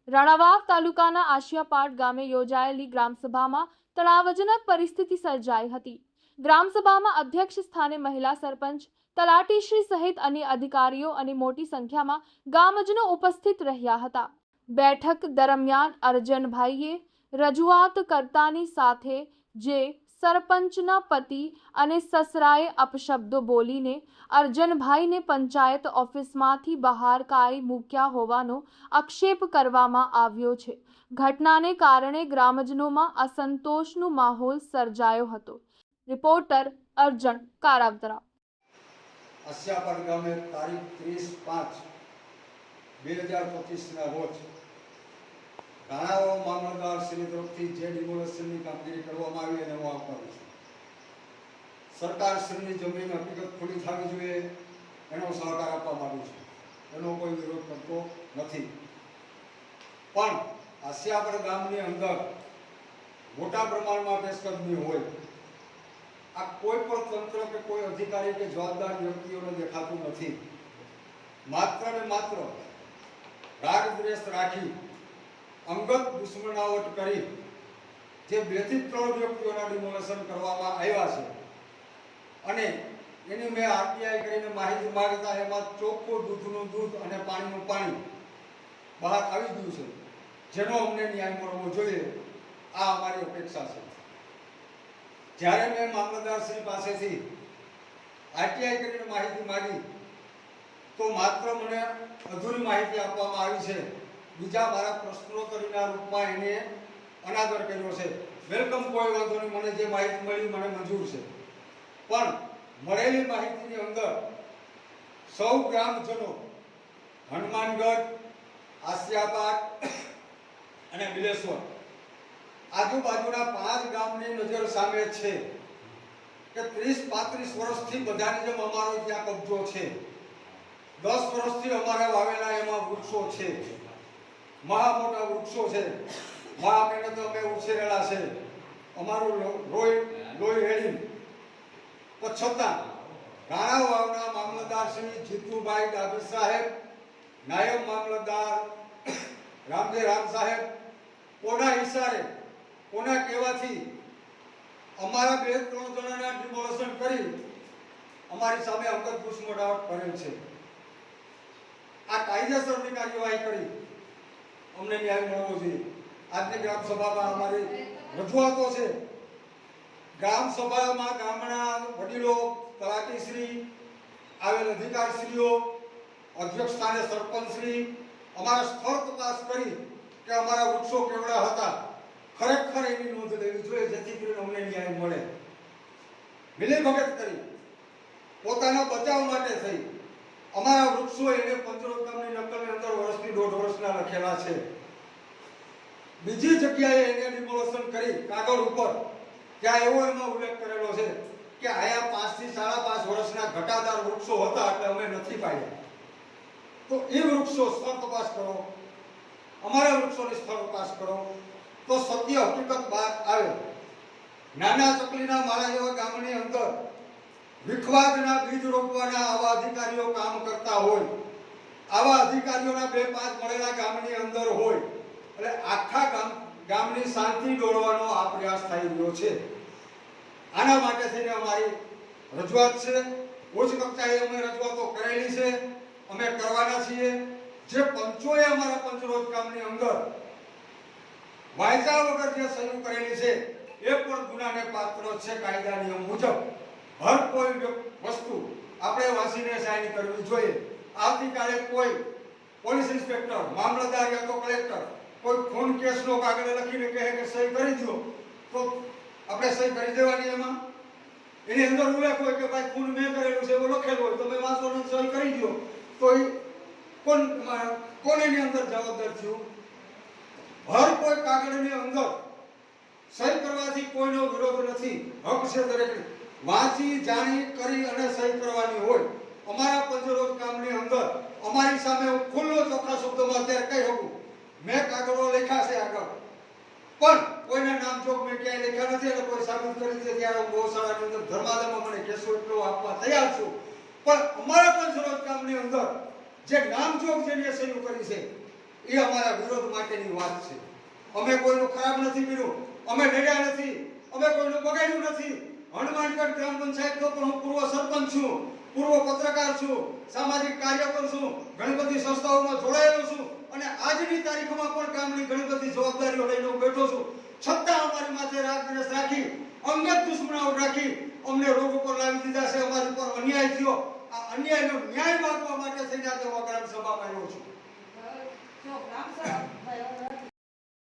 રાણાવાવ તાલુકાના આશિયાપાડ ગામે યોજાયેલી ગ્રામસભામાં તણાવજનક પરિસ્થિતિ સર્જાઈ હતી। ગ્રામસભામાં અધ્યક્ષ સ્થાને મહિલા સરપંચ, તલાટીશ્રી સહિત અન્ય અધિકારીઓ અને મોટી સંખ્યામાં ગામજનો ઉપસ્થિત રહ્યા હતા। બેઠક દરમિયાન અરજણભાઈએ રજૂઆત કરતાની સાથે જે સરપંચના પતિ અને સસરાએ અપશબ્દો બોલીને અરજણભાઈને પંચાયત ઓફિસમાંથી બહાર કાઢી મૂક્યા હોવાનો આક્ષેપ કરવામાં આવ્યો છે। ઘટનાને કારણે ગ્રામજનોમાં અસંતોષનો માહોલ સર્જાયો હતો। રિપોર્ટર અર્જણ કારાવતરા। આશિયાપાડ ગામે તારીખ 30/5/2025ના રોજ રાણાવાવ મામલતદાર શ્રી તરફથી જે ડિમોલેશનની કામગીરી કરવામાં આવી એને હું આવકારું છું। સરકાર શ્રીની જમીન હકીકત ખુલ્લી થવી જોઈએ એનો સહકાર આપવા માંગુ છું, એનો કોઈ વિરોધ કરતો નથી। પણ આશિયાપાડ ગામની અંદર મોટા પ્રમાણમાં પેશકદમી હોય, આ કોઈ પણ તંત્ર કે કોઈ અધિકારી કે જવાબદાર વ્યક્તિઓને દેખાતું નથી। માત્ર ને માત્ર રાગ દ્વેષ રાખી અંગત દુશ્મનાવટ કરી જે 2 થી 3 વ્યક્તિઓના ડિમોલેશન કરવામાં આવ્યા છે અને એની મેં આરટીઆઈ કરીને માહિતી માંગતા એમાં ચોખ્ખું દૂધનું દૂધ અને પાણીનું પાણી બહાર આવી ગયું છે, જેનો અમને ન્યાય મળવો જોઈએ, આ અમારી અપેક્ષા છે। જ્યારે મેં મામલતદાર શ્રી પાસેથી આરટીઆઈ કરીને માહિતી માંગી તો માત્ર મને અધૂરી માહિતી આપવામાં આવી છે। બીજા મારા પ્રશ્નોત્તરીના રૂપમાં એને અનાદર કર્યો છે। વેલકમ, કોઈ વાંધો નહીં, મને જે માહિતી મળી મને મંજૂર છે, પણ મળેલી માહિતીની અંદર સૌ ગ્રામજનો હનુમાનગઢ, આશિયાપાડ અને બિલેશ્વર આજુબાજુના 5 ગામની નજર સામે છે કે 30-35 વર્ષથી બધાની જેમ અમારો ત્યાં કબજો છે। 10 વર્ષથી અમારા વાવેલા એમાં વૃક્ષો છે, મહા મોટા વૃક્ષો છે, મહા મહેનત અમે ઉછેરેલા છે, અમારું લોહી રેડી। તો છતાં રાણાવાવના મામલતદાર શ્રી જીતુભાઈ ડાભી સાહેબ, નાયબ મામલતદાર રામ સાહેબ કોના ઈશારે, કોના કહેવાથી અમારા 2-3 જણાના ડિમોલેશન કરી અમારી સામે અંગત દુશ્મનાવટ કરેલ છે। આ કાયદેસરની કાર્યવાહી કરી અમને ન્યાય મળવો જોઈએ। આજની ગ્રામ સભામાં અમારી રજૂઆતો છે। ગ્રામ સભામાં ગામના વડીલો, તલાટીશ્રી, આવેલ અધિકારીશ્રીઓ, અધ્યક્ષ સ્થાને સરપંચશ્રી અમારા સ્થળ તપાસ કરી કે અમારા વૃક્ષો કેવડા હતા, ખરેખર એની નોંધ લેવી જોઈએ, જેથી કરીને અમને ન્યાય મળે। મિલીભગત કરી પોતાના બચાવ માટે થઈ અમારા વૃક્ષો એને પંચરોત્તમની નકલની અંદર વર્ષથી 1.5 વર્ષના લખેલા છે, બીજી જગ્યાએ એને ડિમોલેશન કરી કાગળ ઉપર ત્યાં એવો એમાં ઉલ્લેખ કરેલો છે કે આયા 5 થી 5.5 વર્ષના ઘટાદાર વૃક્ષો હતા એટલે અમે નથી પાડ્યા। તો એ વૃક્ષો સ્થળ તપાસ કરો, અમારા વૃક્ષોની સ્થળ તપાસ કરો તો સત્ય હકીકત બહાર આવે। નાના ચકલીના મારા જેવા ગામની અંદર વિખવાદના બીજ રોપવાના આવા અધિકારીઓ કામ કરતા હોય, આવા અધિકારીઓના 2-5 મળેલા ગામની અંદર હોય એટલે આખા ગામની શાંતિ દોડવાનો આ પ્રયાસ થઈ રહ્યો છે। આના માટે થઈને અમારી રજૂઆત છે। ઉચ્ચ કક્ષાએ અમે રજૂઆતો કરેલી છે, અમે કરવાના છીએ। જે પંચોએ અમારા પંચરોજ ગામની અંદર વાયદા વગર જે સહી કરેલી છે એ પણ ગુનાને પાત્ર છે। કાયદા નિયમ મુજબ હર કોઈ વસ્તુ આપણે વાંચીને સાઈન કરવી જોઈએ। આવતીકાલે કોઈ પોલીસ ઇન્સ્પેક્ટર, મામલતદાર યા તો કલેક્ટર કોઈ ખૂન કેસનો કાગળ લખીને કહે કે સહી કરી દો તો આપણે સહી કરી દેવાની। એમાં એની અંદર ઉલ્લેખ હોય કે ભાઈ ખૂન મેં કરેલું છે એવું લખેલું હોય, તમે વાંચો ને સહી કરી દો તો એ કોણ એની અંદર જવાબદાર થયું? હર કોઈ કાગળની અંદર સહી કરવાથી કોઈનો વિરોધ નથી, હક છે દરેકને। વાંચી જાણી કરી અને સહી કરવાની હોય। અમારા પંચરોજ ગામની અંદર અમારી સામે ખુલ્લો ચોખ્ખા શબ્દોમાં અત્યારે કહી શકું, મેં કાગળો લખ્યા છે આગળ, પણ કોઈના નામ જોગ મેં ક્યાંય લખ્યા નથી અને કોઈ સાબિત કરી દે ત્યારે હું ગૌશાળાની અંદર ધર્માદામાં મને કેસો એટલો આપવા તૈયાર છું। પણ અમારા પંચરોજ ગામની અંદર જે નામજોગ જેની સહી કરી છે એ અમારા વિરોધ માટેની વાત છે. અમે કોઈનું ખરાબ નથી કર્યું, અમે લડ્યા નથી, અમે કોઈનું બગાડ્યું નથી. હનુમાનગઢ ગ્રામ પંચાયતનો પણ હું પૂર્વ સરપંચ છું, પૂર્વ પત્રકાર છું, સામાજિક કાર્યકર છું, ઘણી બધી સંસ્થાઓમાં જોડાયેલો છું અને આજની તારીખમાં પણ ગામની ઘણી બધી જવાબદારીઓ લઈને હું બેઠો છું. છતાં અમારી માથે રાગદ્વેષ રાખી, અંગત દુશ્મનાવટ રાખી અમને રોગ ઉપર લાવી દીધા છે. અમારી ઉપર અન્યાય થયો. આ અન્યાયનો ન્યાય માંગવા માટે થઈને આજે ગ્રામ સભામાં આવ્યો છું.